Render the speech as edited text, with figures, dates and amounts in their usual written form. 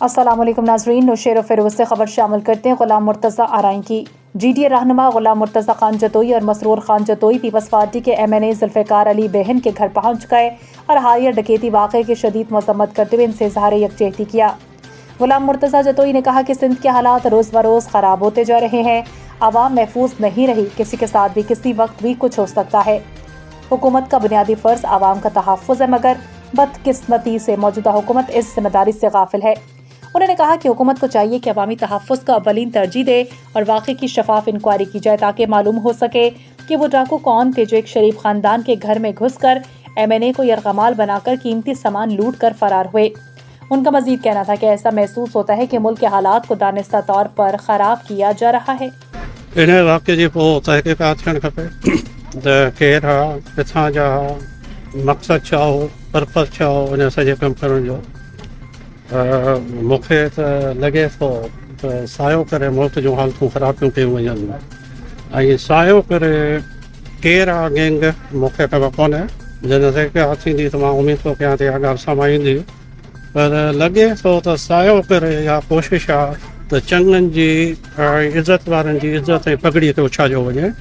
अस्सलाम वालेकुम नाज़रीन, नौशेर और फिरोज़ से खबर शामिल करते हैं। गुलाम मुर्तज़ा आरआई की GTA रहनुमा गुलाम मुर्तज़ा खान जतोई और मसरूर खान जतोई पीपल्स पार्टी के MNA ज़ुल्फ़िकार अली बेहन के घर पहुँच गए और हालिया डकैती वाक़े की शदीद मज़म्मत करते हुए इनसे इज़हार यकजहती किया। गुलाम मुर्तज़ा जतोई ने कहा कि सिंध के हालात रोज़ बरोज़ ख़राब होते जा रहे हैं, आवाम महफूज नहीं रही, किसी के साथ भी किसी वक्त भी कुछ हो सकता है। हुकूमत का बुनियादी फ़र्ज़ आवाम का तहफ़्फ़ुज़ है, मगर बदकिस्मती से मौजूदा हुकूमत इस जिम्मेदारी से गाफिल है। उन्होंने कहा कि हुकूमत को चाहिए कि अवामी तहफ़्फ़ुज़ का अव्वलीन तरजीह दे और वाक़े की शफाफ इंक्वायरी की जाए ताकि मालूम हो सके कि वो डाकू कौन थे जो एक शरीफ ख़ानदान के घर में घुस कर MNA को यरगमाल बनाकर कीमती सामान लूट कर फरार हुए। उनका मज़ीद कहना था कि ऐसा महसूस होता है कि मुल्क के हालात को दानिस्ता तौर पर ख़राब किया जा रहा है। इन्हें वाक़े जी पोइ तहक़ीक़ात थियणु खपे त केरु आहे, किथां जा, मक़सदु छा हो, पर्पज़ छा हो इन सॼे कमु करण जो। मूंखे त लॻे थो त सायो करे मुल्क जूं हालतूं ख़राब कयूं वञनि ऐं सायो करे केरु आहे गैंग मूंखे ख़बर कोन्हे। जॾहिं तहक़ीक़ात थींदी त मां उमेद थो कयां त इहा ॻाल्हि साम्हूं ईंदी, पर लॻे थो त सायो करे इहा कोशिशि आहे त चङनि जी इज़त वारनि जी इज़त ऐं पगड़ीअ ते उछालियो वञे।